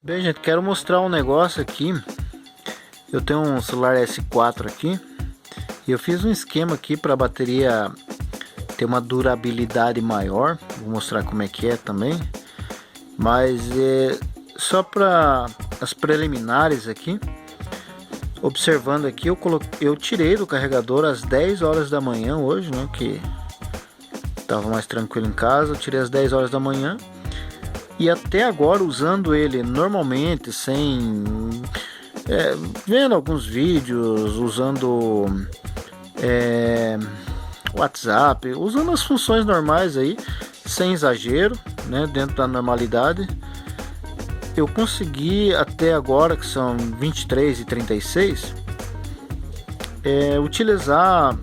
Bem, gente, quero mostrar um negócio aqui. Eu tenho um celular S4 aqui e eu fiz um esquema aqui para a bateria ter uma durabilidade maior. Vou mostrar como é que é também, mas só para as preliminares aqui. Observando aqui, eu tirei do carregador às 10 horas da manhã hoje, né, que estava mais tranquilo em casa. Eu tirei às 10 horas da manhã. E até agora, usando ele normalmente, sem vendo alguns vídeos, usando WhatsApp, usando as funções normais aí, sem exagero, né, dentro da normalidade, eu consegui até agora, que são 23h36, utilizar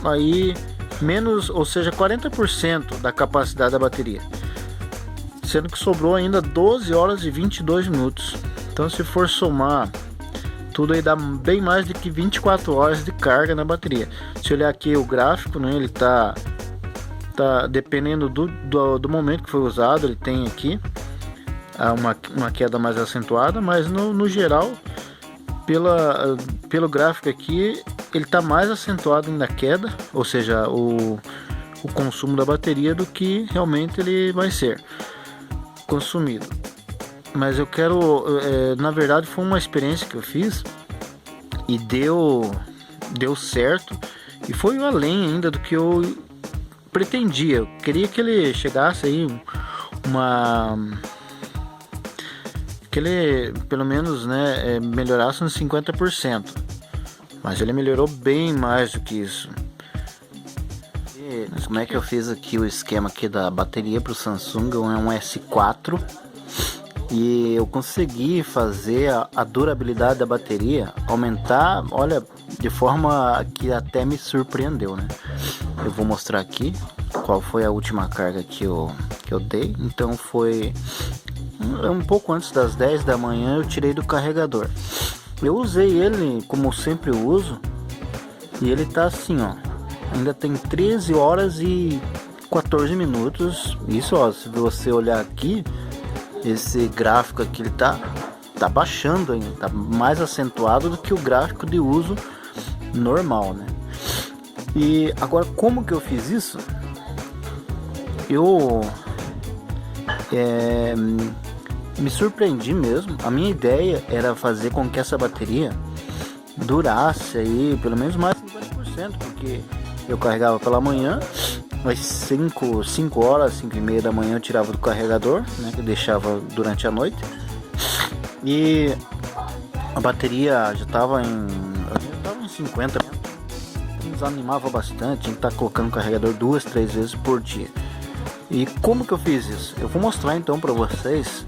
aí menos, ou seja, 40% da capacidade da bateria, sendo que sobrou ainda 12 horas e 22 minutos. Então, se for somar tudo, aí dá bem mais do que 24 horas de carga na bateria. Se olhar aqui o gráfico, né, ele tá dependendo do momento que foi usado, ele tem aqui uma queda mais acentuada, mas no geral, pelo gráfico aqui, ele tá mais acentuado na queda, ou seja, o consumo da bateria, do que realmente ele vai ser consumido. Mas eu quero, na verdade, foi uma experiência que eu fiz e deu certo, e foi além ainda do que eu pretendia. Eu queria que ele chegasse aí que ele pelo menos, né, melhorasse uns 50%, mas ele melhorou bem mais do que isso. Como é que eu fiz aqui o esquema aqui da bateria para o Samsung? É um S4 e eu consegui fazer a durabilidade da bateria aumentar, olha, de forma que até me surpreendeu, né? Eu vou mostrar aqui qual foi a última carga que eu dei. Então foi um pouco antes das 10 da manhã, eu tirei do carregador. Eu usei ele como sempre uso e ele tá assim, ó, ainda tem 13 horas e 14 minutos. Isso, ó, se você olhar aqui, esse gráfico aqui, ele tá baixando ainda, tá mais acentuado do que o gráfico de uso normal, né? E agora, como que eu fiz isso? Eu me surpreendi mesmo. A minha ideia era fazer com que essa bateria durasse aí pelo menos mais 50%, porque eu carregava pela manhã, às 5 horas, 5h30 da manhã eu tirava do carregador, né, que eu deixava durante a noite, e a bateria já estava em 50%. Me desanimava bastante, tinha que estar colocando o carregador 2-3 vezes por dia. E como que eu fiz isso? Eu vou mostrar então para vocês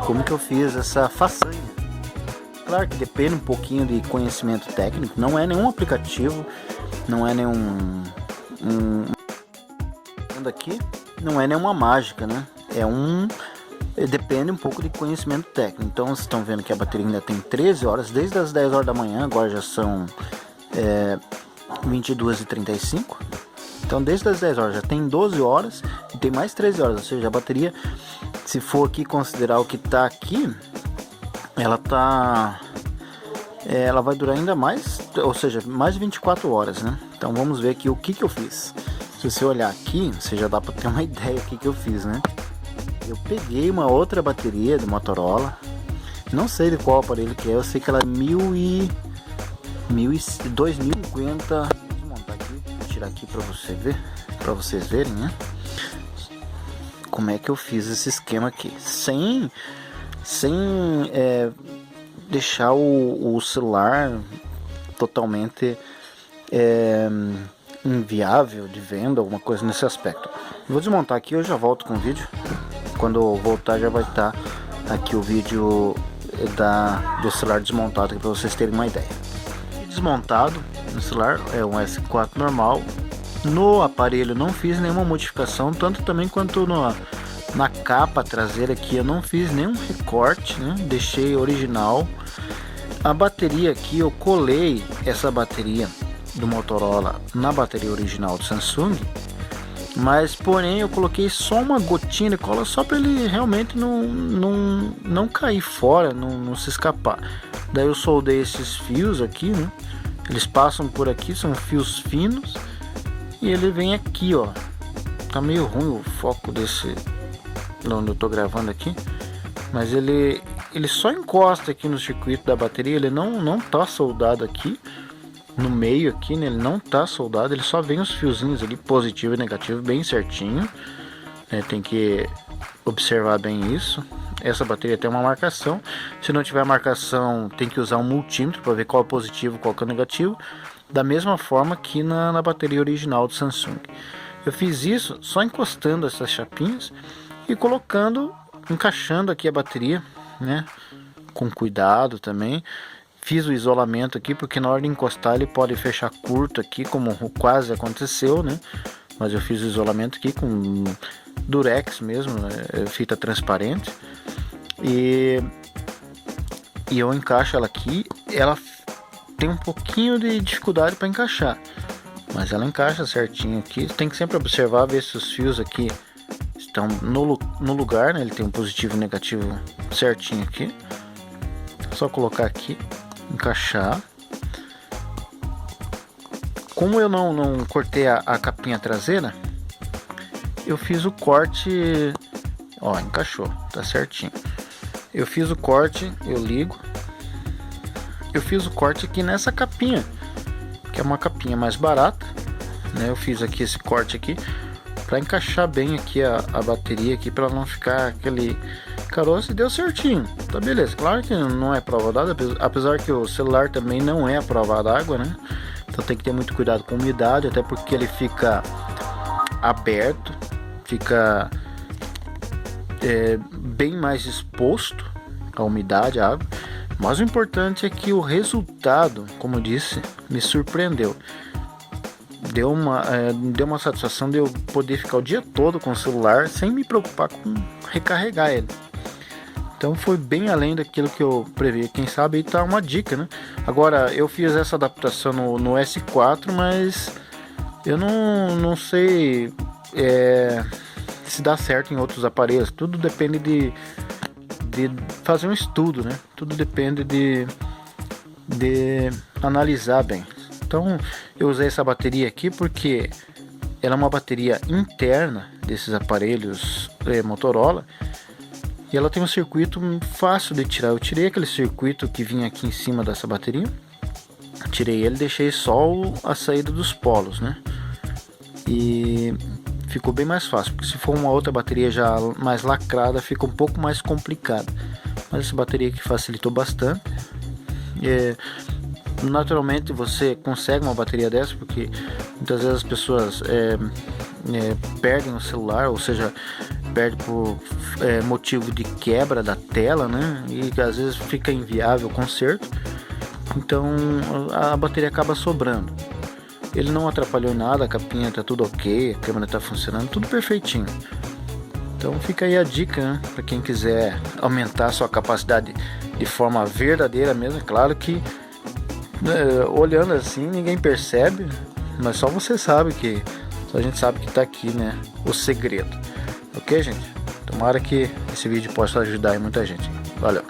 como que eu fiz essa façanha. Claro que depende um pouquinho de conhecimento técnico, não é nenhum aplicativo, não é nenhum aqui, não é nenhuma mágica, né? Depende um pouco de conhecimento técnico. Então vocês estão vendo que a bateria ainda tem 13 horas, desde as 10 horas da manhã, agora já são 22h35. Então desde as 10 horas já tem 12 horas e tem mais 13 horas, ou seja, a bateria, se for aqui considerar o que está aqui, ela vai durar ainda mais, ou seja, mais de 24 horas, né? Então vamos ver aqui o que eu fiz. Se você olhar aqui, você já dá para ter uma ideia do que eu fiz, né? Eu peguei uma outra bateria do Motorola, não sei de qual aparelho que é, eu sei que ela é 2050. Vou desmontar aqui, vou tirar aqui para vocês verem, né? Como é que eu fiz esse esquema aqui, sem deixar o celular totalmente inviável de venda, alguma coisa nesse aspecto. Vou desmontar aqui, eu já volto com o vídeo. Quando eu voltar já vai estar aqui o vídeo do celular desmontado, para vocês terem uma ideia. Desmontado no celular, é um S4 normal. No aparelho não fiz nenhuma modificação, tanto também quanto na capa traseira aqui eu não fiz nenhum recorte, né? Deixei original. A bateria aqui, eu colei essa bateria do Motorola na bateria original do Samsung Mas porém eu coloquei só uma gotinha de cola só para ele realmente não cair fora, não se escapar. Daí eu soldei esses fios aqui, né? Eles passam por aqui, são fios finos. E ele vem aqui, ó. Tá meio ruim o foco desse, onde eu tô gravando aqui. Mas ele só encosta aqui no circuito da bateria. Ele não tá soldado aqui no meio aqui, né? Ele não tá soldado. Ele só vem os fiozinhos ali, positivo e negativo, bem certinho, né? Tem que observar bem isso. Essa bateria tem uma marcação. Se não tiver marcação, tem que usar um multímetro para ver qual é o positivo, qual é o negativo. Da mesma forma que na bateria original do Samsung. Eu fiz isso só encostando essas chapinhas e encaixando aqui a bateria, né? Com cuidado também. Fiz o isolamento aqui porque na hora de encostar ele pode fechar curto aqui, como quase aconteceu, né? Mas eu fiz o isolamento aqui com durex mesmo, né? Fita transparente. E eu encaixo ela aqui. Ela tem um pouquinho de dificuldade para encaixar, mas ela encaixa certinho aqui. Tem que sempre observar, ver se os fios aqui estão no lugar, né? Ele tem um positivo e um negativo certinho aqui. Só colocar aqui, encaixar. Como eu não cortei a capinha traseira, eu fiz o corte, ó, encaixou, tá certinho. Eu fiz o corte, eu ligo. Eu fiz o corte aqui nessa capinha, que é uma capinha mais barata, né? Eu fiz aqui esse corte aqui para encaixar bem aqui a bateria aqui, para não ficar aquele caroço, e deu certinho, tá beleza. Claro que não é prova d'água, apesar que o celular também não é a prova d'água, né? Então tem que ter muito cuidado com a umidade, até porque ele fica aberto, fica bem mais exposto à umidade, à água. Mas o importante é que o resultado, como eu disse, me surpreendeu. Deu uma satisfação de eu poder ficar o dia todo com o celular sem me preocupar com recarregar ele. Então foi bem além daquilo que eu previ. Quem sabe aí tá uma dica, né? Agora, eu fiz essa adaptação no S4, mas eu não sei se dá certo em outros aparelhos. Tudo depende de fazer um estudo, né? Tudo depende de analisar bem. Então eu usei essa bateria aqui porque ela é uma bateria interna desses aparelhos Motorola, e ela tem um circuito fácil de tirar. Eu tirei aquele circuito que vinha aqui em cima dessa bateria, tirei ele, deixei só a saída dos polos, né? E ficou bem mais fácil, porque se for uma outra bateria já mais lacrada, fica um pouco mais complicado. Mas essa bateria aqui facilitou bastante. Naturalmente você consegue uma bateria dessa, porque muitas vezes as pessoas perdem o celular, ou seja, perde por motivo de quebra da tela, né? E às vezes fica inviável o conserto, então a bateria acaba sobrando. Ele não atrapalhou em nada, a capinha tá tudo ok, a câmera tá funcionando, tudo perfeitinho. Então fica aí a dica, né? Para quem quiser aumentar a sua capacidade de forma verdadeira mesmo. É claro que olhando assim ninguém percebe, mas só você sabe que, só a gente sabe que tá aqui, né? O segredo. Ok, gente? Tomara que esse vídeo possa ajudar aí muita gente. Valeu!